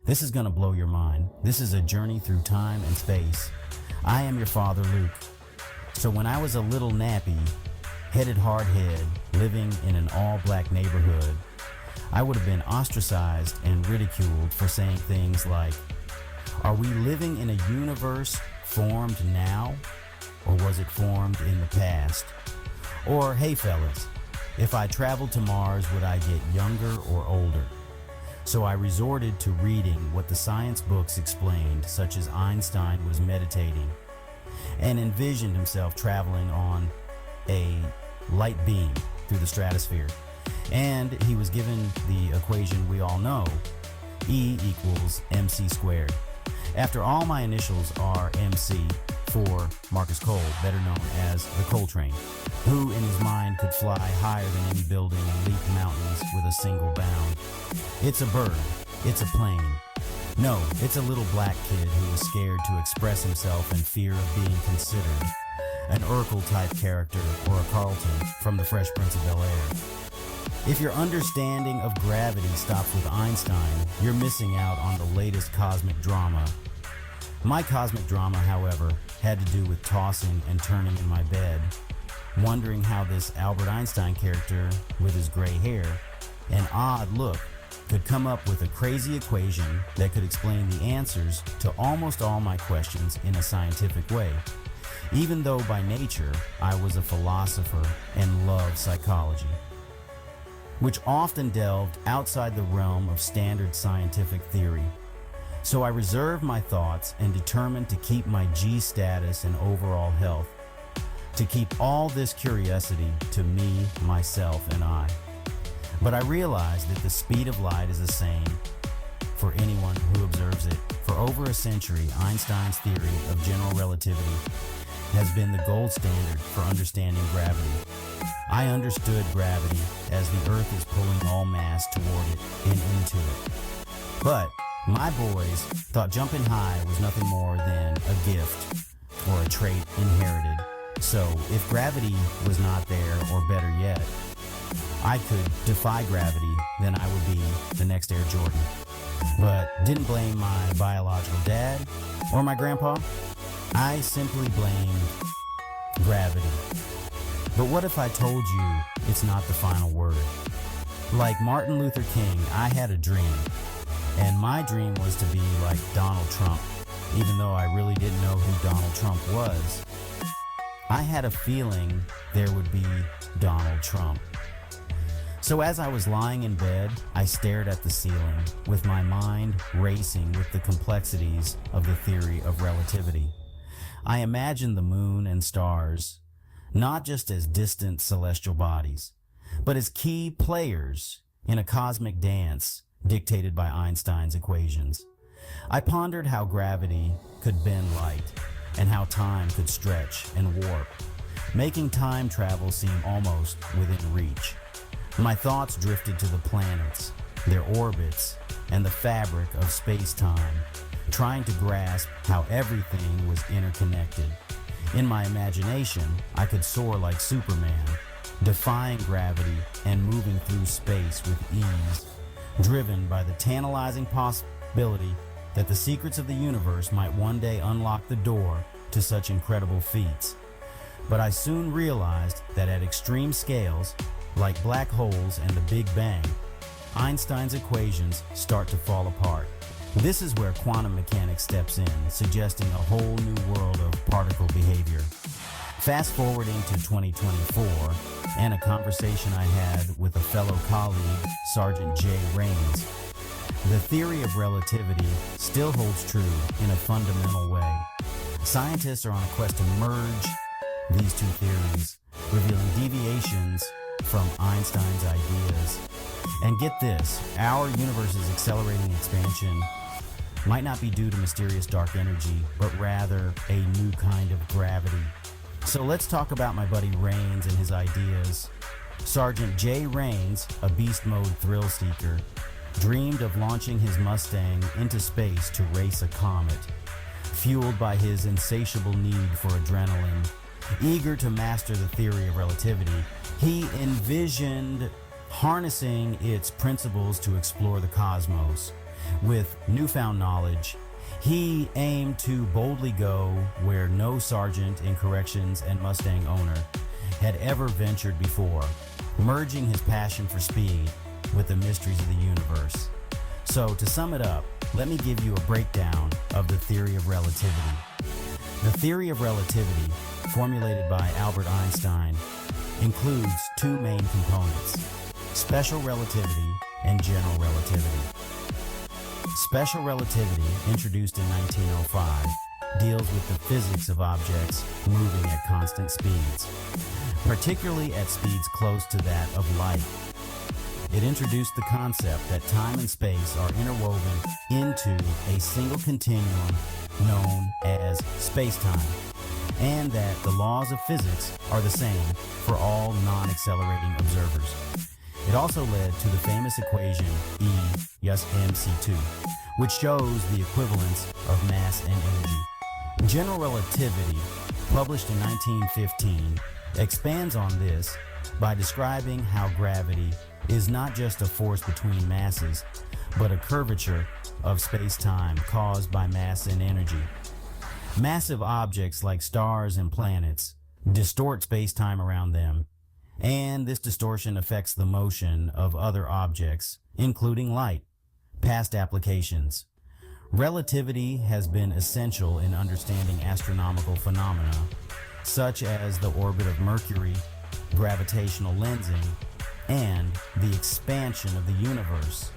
This is gonna blow your mind. This is a journey through time and space. I am your father, Luke. So when I was a little nappy, headed hardhead, living in an all-black neighborhood, I would have been ostracized and ridiculed for saying things like, are we living in a universe formed now, or was it formed in the past? Or, hey fellas, if I traveled to Mars, would I get younger or older? So I resorted to reading what the science books explained, such as Einstein was meditating and envisioned himself traveling on a light beam through the stratosphere. And he was given the equation we all know, E equals mc squared. After all, my initials are MC for Marcus Cole, better known as the Cole Train, who in his mind could fly higher than any building and leap mountains with a single bound. It's a bird. It's a plane. No, it's a little black kid who is scared to express himself in fear of being considered an Urkel-type character or a Carlton from The Fresh Prince of Bel-Air. If your understanding of gravity stops with Einstein, you're missing out on the latest cosmic drama. My cosmic drama, however, had to do with tossing and turning in my bed, wondering how this Albert Einstein character with his gray hair and odd look could come up with a crazy equation that could explain the answers to almost all my questions in a scientific way, even though by nature I was a philosopher and loved psychology, which often delved outside the realm of standard scientific theory. So I reserved my thoughts and determined to keep my G status and overall health, to keep all this curiosity to me, myself, and I. But I realized that the speed of light is the same for anyone who observes it. For over a century, Einstein's theory of general relativity has been the gold standard for understanding gravity. I understood gravity as the Earth is pulling all mass toward it and into it. But my boys thought jumping high was nothing more than a gift or a trait inherited. So if gravity was not there, or better yet, I could defy gravity, then I would be the next Air Jordan. But didn't blame my biological dad or my grandpa. I simply blamed gravity. But what if I told you it's not the final word? Like Martin Luther King, I had a dream. And my dream was to be like Donald Trump, even though I really didn't know who Donald Trump was. I had a feeling there would be Donald Trump. So as I was lying in bed, I stared at the ceiling, with my mind racing with the complexities of the theory of relativity. I imagined the moon and stars, not just as distant celestial bodies, but as key players in a cosmic dance dictated by Einstein's equations. I pondered how gravity could bend light and how time could stretch and warp, making time travel seem almost within reach. My thoughts drifted to the planets, their orbits, and the fabric of space-time, trying to grasp how everything was interconnected. In my imagination, I could soar like Superman, defying gravity and moving through space with ease, driven by the tantalizing possibility that the secrets of the universe might one day unlock the door to such incredible feats. But I soon realized that at extreme scales, like black holes and the Big Bang, Einstein's equations start to fall apart. This is where quantum mechanics steps in, suggesting a whole new world of particle behavior. Fast forwarding to 2024, and a conversation I had with a fellow colleague, Sergeant J. Raines. The theory of relativity still holds true in a fundamental way. Scientists are on a quest to merge these two theories, revealing deviations from Einstein's ideas. And get this, our universe's accelerating expansion might not be due to mysterious dark energy, but rather a new kind of gravity. So let's talk about my buddy Raines and his ideas. Sergeant J. Raines, a beast mode thrill seeker, dreamed of launching his Mustang into space to race a comet. Fueled by his insatiable need for adrenaline, eager to master the theory of relativity, he envisioned harnessing its principles to explore the cosmos. With newfound knowledge, he aimed to boldly go where no sergeant in corrections and Mustang owner had ever ventured before, merging his passion for speed with the mysteries of the universe. So to sum it up, let me give you a breakdown of the theory of relativity. The theory of relativity, formulated by Albert Einstein, includes two main components: special relativity and general relativity. Special relativity, introduced in 1905, deals with the physics of objects moving at constant speeds, particularly at speeds close to that of light. It introduced the concept that time and space are interwoven into a single continuum known as space-time, and that the laws of physics are the same for all non-accelerating observers. It also led to the famous equation E = mc2, which shows the equivalence of mass and energy. General relativity, published in 1915, expands on this by describing how gravity is not just a force between masses, but a curvature of space-time caused by mass and energy. Massive objects like stars and planets distort space-time around them, and this distortion affects the motion of other objects, including light. Past applications. Relativity has been essential in understanding astronomical phenomena, such as the orbit of Mercury, gravitational lensing, and the expansion of the universe.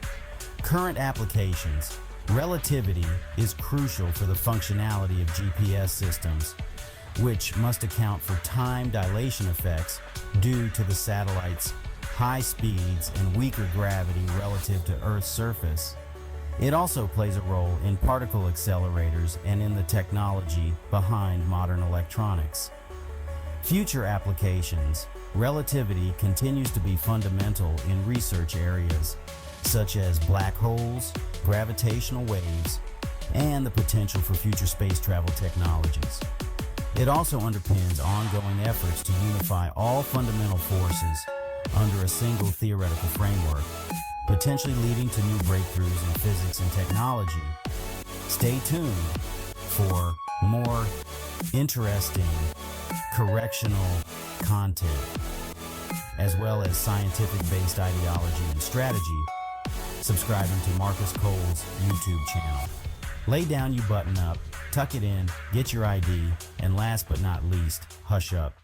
Current applications. Relativity is crucial for the functionality of GPS systems, which must account for time dilation effects due to the satellite's high speeds and weaker gravity relative to Earth's surface. It also plays a role in particle accelerators and in the technology behind modern electronics. Future applications. Relativity continues to be fundamental in research areas such as black holes, gravitational waves, and the potential for future space travel technologies. It also underpins ongoing efforts to unify all fundamental forces under a single theoretical framework, potentially leading to new breakthroughs in physics and technology. Stay tuned for more interesting correctional content, as well as scientific-based ideology and strategy. Subscribing to Marcus Cole's YouTube channel. Lay down, you button up, tuck it in, get your ID, and last but not least, hush up.